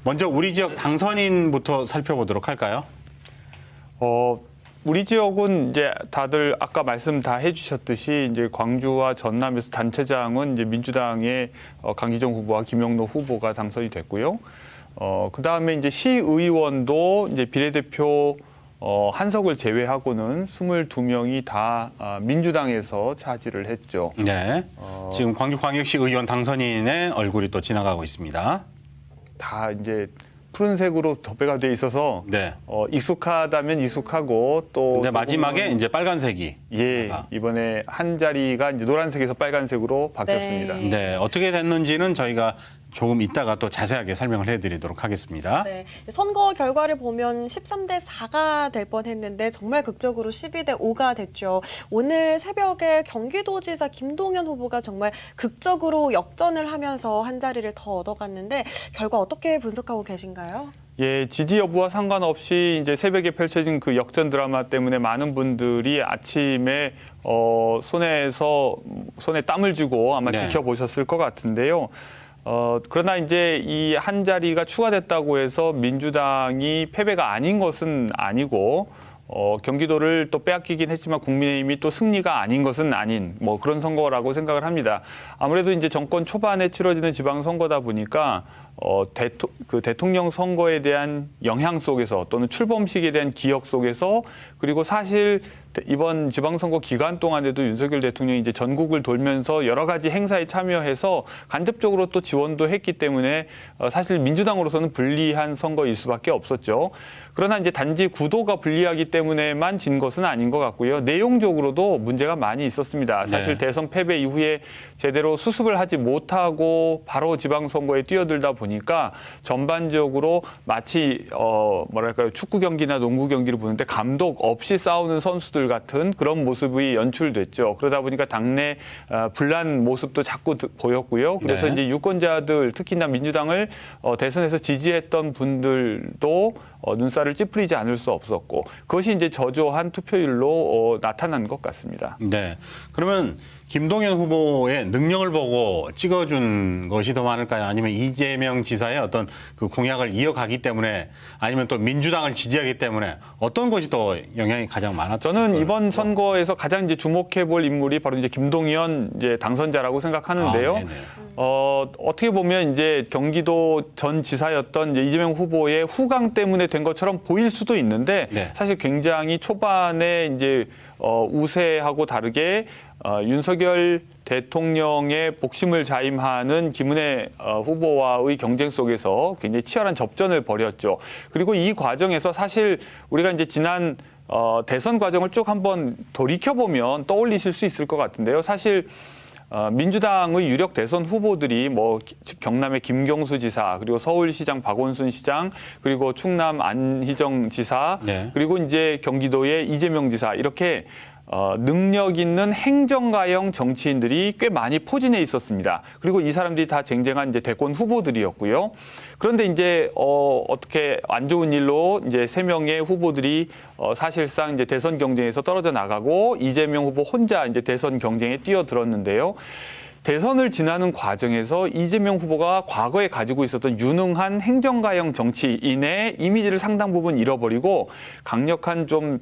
먼저 우리 지역 당선인부터 살펴보도록 할까요? 우리 지역은 이제 다들 아까 말씀 다 해주셨듯이 이제 광주와 전남에서 단체장은 이제 민주당의 강기정 후보와 김영로 후보가 당선이 됐고요. 그 다음에 이제 시의원도 이제 비례대표 한석을 제외하고는 22명이 다 민주당에서 차지를 했죠. 네. 지금 광주광역시 의원 당선인의 얼굴이 또 지나가고 있습니다. 다 이제 푸른색으로 덧배가 돼 있어서 네. 익숙하다면 익숙하고 또 근데 마지막에 이제 빨간색이 이번에 한 자리가 이제 노란색에서 빨간색으로 바뀌었습니다. 네, 어떻게 됐는지는 저희가 조금 이따가 또 자세하게 설명을 해드리도록 하겠습니다. 네, 선거 결과를 보면 13대 4가 될 뻔했는데 정말 극적으로 12대 5가 됐죠. 오늘 새벽에 경기도지사 김동연 후보가 정말 극적으로 역전을 하면서 한 자리를 더 얻어갔는데 결과 어떻게 분석하고 계신가요? 예, 지지 여부와 상관없이 이제 새벽에 펼쳐진 그 역전 드라마 때문에 많은 분들이 아침에 손에 땀을 쥐고 아마 지켜보셨을 것 같은데요. 그러나 이제 이 한 자리가 추가됐다고 해서 민주당이 패배가 아닌 것은 아니고 경기도를 또 빼앗기긴 했지만 국민의힘이 또 승리가 아닌 것은 아닌 뭐 그런 선거라고 생각을 합니다. 아무래도 이제 정권 초반에 치러지는 지방선거다 보니까 대통령 선거에 대한 영향 속에서 또는 출범식에 대한 기억 속에서 그리고 사실 이번 지방선거 기간 동안에도 윤석열 대통령이 이제 전국을 돌면서 여러 가지 행사에 참여해서 간접적으로 또 지원도 했기 때문에 사실 민주당으로서는 불리한 선거일 수밖에 없었죠. 그러나 이제 단지 구도가 불리하기 때문에만 진 것은 아닌 것 같고요. 내용적으로도 문제가 많이 있었습니다. 사실 대선 패배 이후에 제대로 수습을 하지 못하고 바로 지방선거에 뛰어들다 보니까 전반적으로 마치 뭐랄까요, 축구 경기나 농구 경기를 보는데 감독 없이 싸우는 선수들 같은 그런 모습이 연출됐죠. 그러다 보니까 당내 분란 모습도 자꾸 보였고요. 그래서 이제 유권자들 특히나 민주당을 대선에서 지지했던 분들도 눈살을 찌푸리지 않을 수 없었고 그것이 이제 저조한 투표율로 나타난 것 같습니다. 네. 그러면 김동연 후보의 능력을 보고 찍어준 것이 더 많을까요? 아니면 이재명 지사의 어떤 그 공약을 이어가기 때문에 아니면 또 민주당을 지지하기 때문에 어떤 것이 더 영향이 가장 많았을까요? 저는 이번 선거에서 가장 이제 주목해 볼 인물이 바로 이제 김동연 이제 당선자라고 생각하는데요. 어떻게 보면 이제 경기도 전 지사였던 이제 이재명 후보의 후광 때문에 된 것처럼 보일 수도 있는데 사실 굉장히 초반에 이제 우세하고 다르게 윤석열 대통령의 복심을 자임하는 김은혜 후보와의 경쟁 속에서 굉장히 치열한 접전을 벌였죠. 그리고 이 과정에서 사실 우리가 이제 지난 대선 과정을 쭉 한번 돌이켜보면 떠올리실 수 있을 것 같은데요. 사실 민주당의 유력 대선 후보들이 뭐 경남의 김경수 지사 그리고 서울시장 박원순 시장 그리고 충남 안희정 지사 그리고 이제 경기도의 이재명 지사 이렇게 능력 있는 행정가형 정치인들이 꽤 많이 포진해 있었습니다. 그리고 이 사람들이 다 쟁쟁한 이제 대권 후보들이었고요. 그런데 이제 어떻게 안 좋은 일로 이제 3명의 후보들이 사실상 이제 대선 경쟁에서 떨어져 나가고 이재명 후보 혼자 이제 대선 경쟁에 뛰어들었는데요. 대선을 지나는 과정에서 이재명 후보가 과거에 가지고 있었던 유능한 행정가형 정치인의 이미지를 상당 부분 잃어버리고 강력한 좀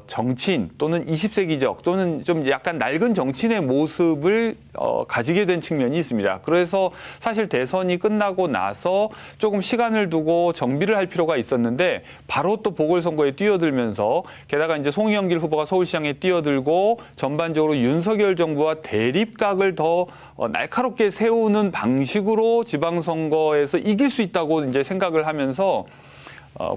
정치인 또는 20세기적 또는 좀 약간 낡은 정치인의 모습을 가지게 된 측면이 있습니다. 그래서 사실 대선이 끝나고 나서 조금 시간을 두고 정비를 할 필요가 있었는데 바로 또 보궐선거에 뛰어들면서 게다가 이제 송영길 후보가 서울시장에 뛰어들고 전반적으로 윤석열 정부와 대립각을 더 날카롭게 세우는 방식으로 지방선거에서 이길 수 있다고 이제 생각을 하면서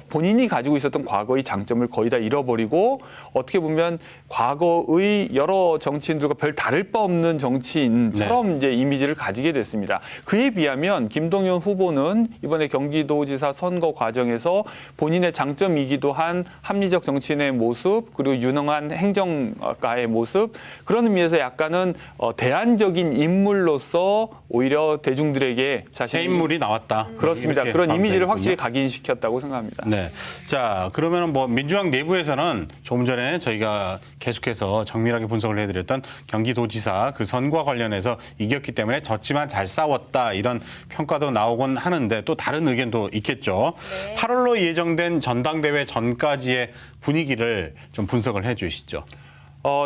본인이 가지고 있었던 과거의 장점을 거의 다 잃어버리고 어떻게 보면 과거의 여러 정치인들과 별 다를 바 없는 정치인처럼 이제 이미지를 가지게 됐습니다. 그에 비하면 김동연 후보는 이번에 경기도지사 선거 과정에서 본인의 장점이기도 한 합리적 정치인의 모습 그리고 유능한 행정가의 모습 그런 의미에서 약간은 대안적인 인물로서 오히려 대중들에게 새 인물이 나왔다. 그렇습니다. 그런 이미지를 확실히 각인시켰다고 생각합니다. 생각합니다. 네. 자, 그러면은 뭐 민주당 내부에서는 조금 전에 저희가 계속해서 정밀하게 분석을 해드렸던 경기도지사 그 선거와 관련해서 이겼기 때문에 졌지만 잘 싸웠다 이런 평가도 나오곤 하는데 또 다른 의견도 있겠죠. 네. 8월로 예정된 전당대회 전까지의 분위기를 좀 분석을 해 주시죠.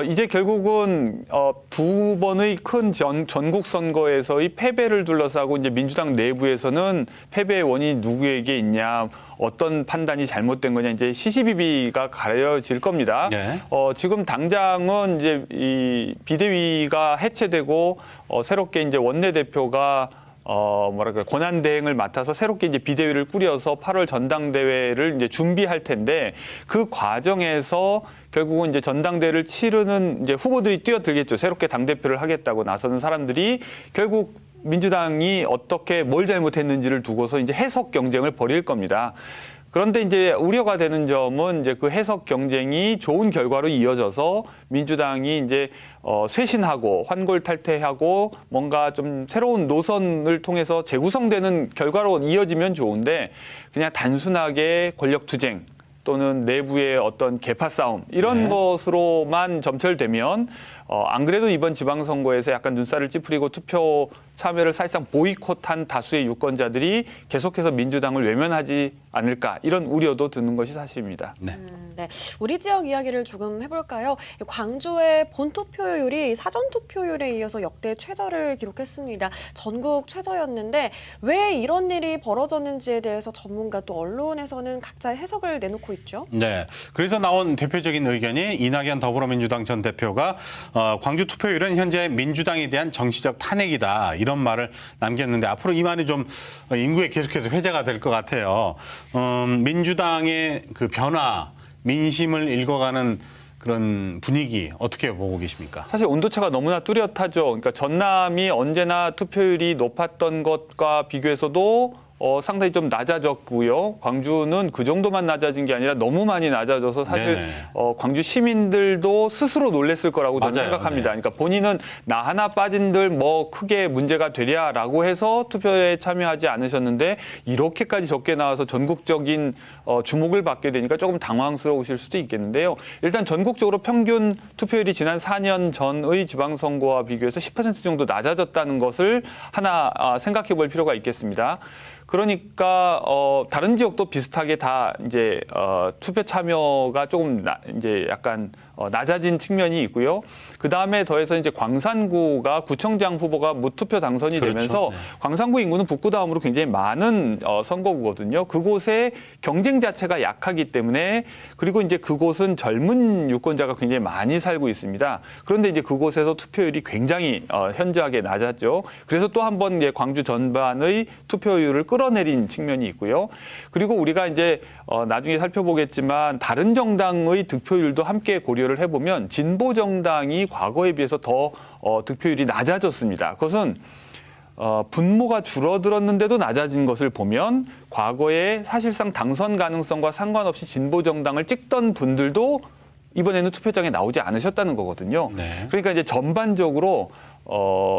이제 결국은 두 번의 큰 전국 선거에서의 패배를 둘러싸고 이제 민주당 내부에서는 패배의 원인이 누구에게 있냐, 어떤 판단이 잘못된 거냐 이제 시시비비가 가려질 겁니다. 네. 지금 당장은 이제 이 비대위가 해체되고 새롭게 이제 원내대표가 뭐랄까 권한 대행을 맡아서 새롭게 이제 비대위를 꾸려서 8월 전당대회를 이제 준비할 텐데 그 과정에서 결국은 이제 전당대회를 치르는 이제 후보들이 뛰어들겠죠. 새롭게 당대표를 하겠다고 나서는 사람들이 결국 민주당이 어떻게 뭘 잘못했는지를 두고서 이제 해석 경쟁을 벌일 겁니다. 그런데 이제 우려가 되는 점은 이제 그 해석 경쟁이 좋은 결과로 이어져서 민주당이 이제 쇄신하고 환골탈태하고 뭔가 좀 새로운 노선을 통해서 재구성되는 결과로 이어지면 좋은데 그냥 단순하게 권력 투쟁 또는 내부의 어떤 계파 싸움 이런 네. 것으로만 점철되면 안 그래도 이번 지방선거에서 약간 눈살을 찌푸리고 투표 참여를 사실상 보이콧한 다수의 유권자들이 계속해서 민주당을 외면하지 않을까 이런 우려도 드는 것이 사실입니다. 네. 네. 우리 지역 이야기를 조금 해볼까요? 광주의 본투표율이 사전투표율에 이어서 역대 최저를 기록했습니다. 전국 최저였는데 왜 이런 일이 벌어졌는지에 대해서 전문가 또 언론에서는 각자의 해석을 내놓고 있죠. 네. 그래서 나온 대표적인 의견이 이낙연 더불어민주당 전 대표가 광주 투표율은 현재 민주당에 대한 정치적 탄핵이다. 이런 말을 남겼는데 앞으로 이 말이 좀 인구에 계속해서 회자가 될 것 같아요. 민주당의 그 변화, 민심을 읽어가는 그런 분위기 어떻게 보고 계십니까? 사실 온도차가 너무나 뚜렷하죠. 그러니까 전남이 언제나 투표율이 높았던 것과 비교해서도 상당히 좀 낮아졌고요. 광주는 그 정도만 낮아진 게 아니라 너무 많이 낮아져서 사실 네네. 광주 시민들도 스스로 놀랬을 거라고 저는 맞아요. 생각합니다. 네. 그러니까 본인은 나 하나 빠진들 뭐 크게 문제가 되랴라고 해서 투표에 참여하지 않으셨는데 이렇게까지 적게 나와서 전국적인 주목을 받게 되니까 조금 당황스러우실 수도 있겠는데요. 일단 전국적으로 평균 투표율이 지난 4년 전의 지방선거와 비교해서 10% 정도 낮아졌다는 것을 하나 생각해 볼 필요가 있겠습니다. 그러니까 다른 지역도 비슷하게 다 이제 투표 참여가 조금 이제 약간 낮아진 측면이 있고요. 그 다음에 더해서 이제 광산구가 구청장 후보가 무투표 당선이 그렇죠. 되면서 네. 광산구 인구는 북구 다음으로 굉장히 많은 선거구거든요. 그곳에 경쟁 자체가 약하기 때문에 그리고 이제 그곳은 젊은 유권자가 굉장히 많이 살고 있습니다. 그런데 이제 그곳에서 투표율이 굉장히 현저하게 낮았죠. 그래서 또 한 번 광주 전반의 투표율을 끌어내린 측면이 있고요. 그리고 우리가 이제 나중에 살펴보겠지만 다른 정당의 득표율도 함께 고려를 해보면 진보 정당이 과거에 비해서 더 득표율이 낮아졌습니다. 그것은 분모가 줄어들었는데도 낮아진 것을 보면 과거에 사실상 당선 가능성과 상관없이 진보 정당을 찍던 분들도 이번에는 투표장에 나오지 않으셨다는 거거든요. 네. 그러니까 이제 전반적으로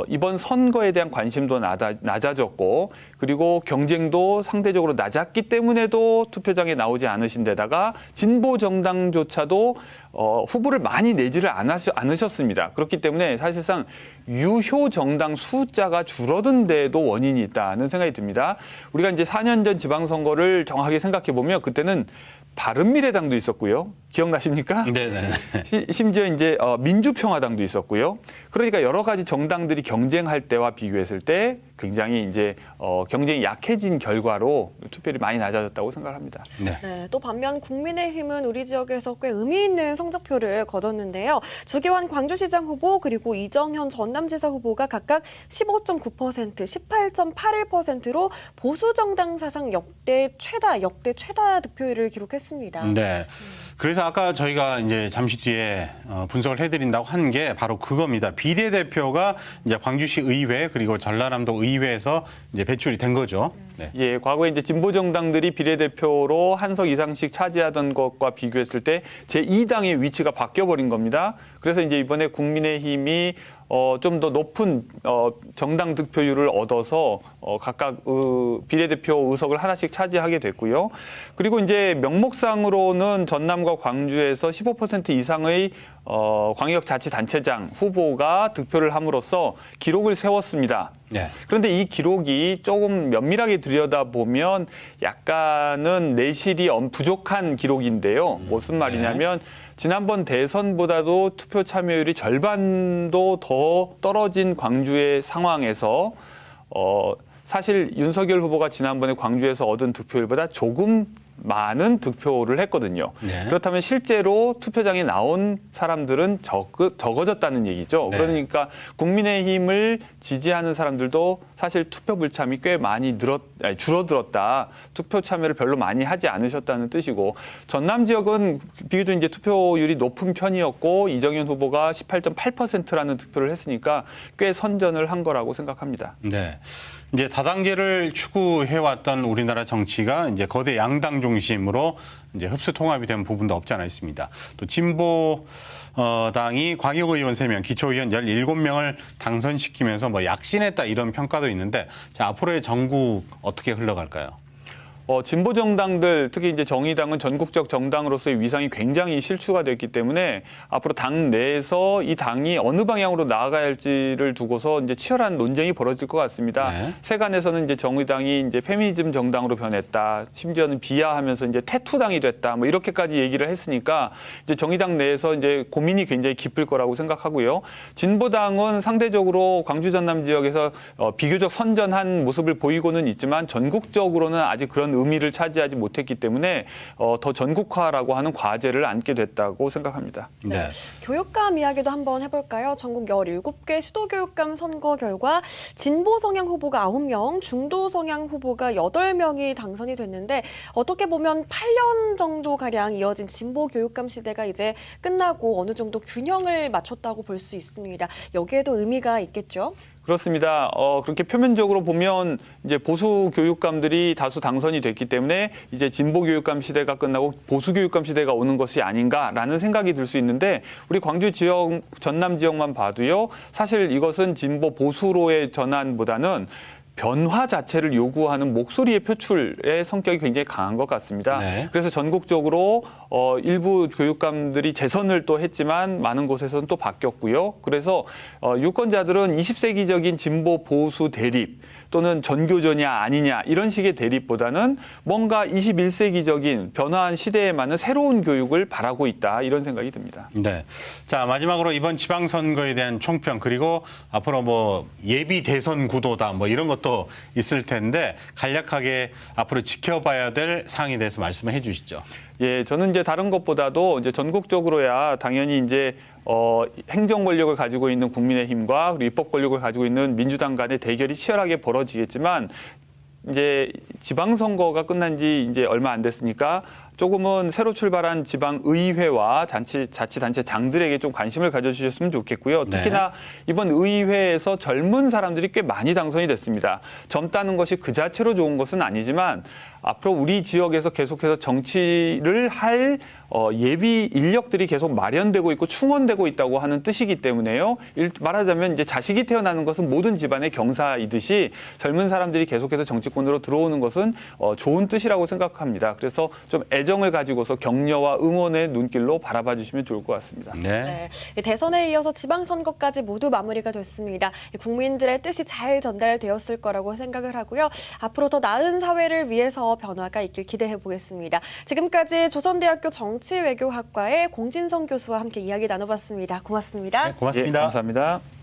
이번 선거에 대한 관심도 낮아졌고 그리고 경쟁도 상대적으로 낮았기 때문에도 투표장에 나오지 않으신 데다가 진보 정당조차도 후보를 많이 내지를 않으셨습니다. 그렇기 때문에 사실상 유효 정당 숫자가 줄어든 데에도 원인이 있다는 생각이 듭니다. 우리가 이제 4년 전 지방선거를 정확하게 생각해 보면 그때는 바른미래당도 있었고요. 기억나십니까? 네네. 심지어 이제 민주평화당도 있었고요. 그러니까 여러 가지 정당들이 경쟁할 때와 비교했을 때 굉장히 이제 경쟁이 약해진 결과로 투표율이 많이 낮아졌다고 생각합니다. 네. 네, 또 반면 국민의힘은 우리 지역에서 꽤 의미 있는 성적표를 거뒀는데요. 주기환 광주시장 후보 그리고 이정현 전남지사 후보가 각각 15.9%, 18.81%로 보수 정당 사상 역대 최다 득표율을 기록했습니다. 네. 그래서 아까 저희가 이제 잠시 뒤에 분석을 해드린다고 한 게 바로 그겁니다. 비례대표가 이제 광주시 의회 그리고 전라남도 의회에서 이제 배출이 된 거죠. 네. 예, 과거에 이제 진보 정당들이 비례대표로 한 석 이상씩 차지하던 것과 비교했을 때 제2당의 위치가 바뀌어 버린 겁니다. 그래서 이제 이번에 국민의힘이 좀 더 높은 정당 득표율을 얻어서 각각 비례대표 의석을 하나씩 차지하게 됐고요. 그리고 이제 명목상으로는 전남과 광주에서 15% 이상의 광역자치단체장 후보가 득표를 함으로써 기록을 세웠습니다. 네. 그런데 이 기록이 조금 면밀하게 들여다보면 약간은 내실이 부족한 기록인데요. 무슨 말이냐면 지난번 대선보다도 투표 참여율이 절반도 더 떨어진 광주의 상황에서 사실 윤석열 후보가 지난번에 광주에서 얻은 득표율보다 조금 많은 득표를 했거든요. 네. 그렇다면 실제로 투표장에 나온 사람들은 적어졌다는 얘기죠. 네. 그러니까 국민의힘을 지지하는 사람들도 사실 투표 불참이 꽤 많이 줄어들었다. 투표 참여를 별로 많이 하지 않으셨다는 뜻이고, 전남 지역은 비교적 이제 투표율이 높은 편이었고 이정현 후보가 18.8%라는 득표를 했으니까 꽤 선전을 한 거라고 생각합니다. 네. 이제 다당제를 추구해왔던 우리나라 정치가 이제 거대 양당 중심으로 이제 흡수 통합이 된 부분도 없지 않아 있습니다. 또 진보 당이 광역의원 3명, 기초의원 17명을 당선시키면서 뭐 약신했다 이런 평가도 있는데, 자, 앞으로의 전국 어떻게 흘러갈까요? 진보 정당들, 특히 이제 정의당은 전국적 정당으로서의 위상이 굉장히 실추가 됐기 때문에 앞으로 당 내에서 이 당이 어느 방향으로 나아가야 할지를 두고서 이제 치열한 논쟁이 벌어질 것 같습니다. 네. 세간에서는 이제 정의당이 이제 페미니즘 정당으로 변했다, 심지어는 비하하면서 이제 태투당이 됐다, 뭐 이렇게까지 얘기를 했으니까 이제 정의당 내에서 이제 고민이 굉장히 깊을 거라고 생각하고요. 진보당은 상대적으로 광주 전남 지역에서 비교적 선전한 모습을 보이고는 있지만 전국적으로는 아직 그런 의미를 차지하지 못했기 때문에 더 전국화라고 하는 과제를 안게 됐다고 생각합니다. 네. 교육감 이야기도 한번 해볼까요? 전국 17개 시도교육감 선거 결과 진보 성향 후보가 9명, 중도 성향 후보가 8명이 당선이 됐는데, 어떻게 보면 8년 정도 가량 이어진 진보 교육감 시대가 이제 끝나고 어느 정도 균형을 맞췄다고 볼 수 있습니다. 여기에도 의미가 있겠죠? 그렇습니다. 그렇게 표면적으로 보면 이제 보수 교육감들이 다수 당선이 됐기 때문에 이제 진보 교육감 시대가 끝나고 보수 교육감 시대가 오는 것이 아닌가라는 생각이 들 수 있는데, 우리 광주 지역, 전남 지역만 봐도요, 사실 이것은 진보 보수로의 전환보다는 변화 자체를 요구하는 목소리의 표출의 성격이 굉장히 강한 것 같습니다. 네. 그래서 전국적으로 일부 교육감들이 재선을 또 했지만 많은 곳에서는 또 바뀌었고요. 그래서 유권자들은 20세기적인 진보 보수 대립 또는 전교조냐 아니냐 이런 식의 대립보다는 뭔가 21세기적인 변화한 시대에 맞는 새로운 교육을 바라고 있다, 이런 생각이 듭니다. 네. 자, 마지막으로 이번 지방선거에 대한 총평, 그리고 앞으로 뭐 예비 대선 구도다 뭐 이런 것도 있을 텐데 간략하게 앞으로 지켜봐야 될 사항에 대해서 말씀해 주시죠. 예, 저는 이제 다른 것보다도 이제 전국적으로야 당연히 이제 행정 권력을 가지고 있는 국민의힘과 그리고 입법 권력을 가지고 있는 민주당 간의 대결이 치열하게 벌어지겠지만, 이제 지방선거가 끝난 지 이제 얼마 안 됐으니까 조금은 새로 출발한 지방의회와 자치단체장들에게 좀 관심을 가져주셨으면 좋겠고요. 특히나 이번 의회에서 젊은 사람들이 꽤 많이 당선이 됐습니다. 젊다는 것이 그 자체로 좋은 것은 아니지만 앞으로 우리 지역에서 계속해서 정치를 할 예비 인력들이 계속 마련되고 있고 충원되고 있다고 하는 뜻이기 때문에요. 말하자면 이제 자식이 태어나는 것은 모든 집안의 경사이듯이 젊은 사람들이 계속해서 정치권으로 들어오는 것은 좋은 뜻이라고 생각합니다. 그래서 좀 애정을 가지고서 격려와 응원의 눈길로 바라봐 주시면 좋을 것 같습니다. 네. 대선에 이어서 지방선거까지 모두 마무리가 됐습니다. 국민들의 뜻이 잘 전달되었을 거라고 생각을 하고요. 앞으로 더 나은 사회를 위해서 변화가 있길 기대해 보겠습니다. 지금까지 조선대학교 정치외교학과의 공진성 교수와 함께 이야기 나눠봤습니다. 고맙습니다. 네, 고맙습니다. 예, 감사합니다.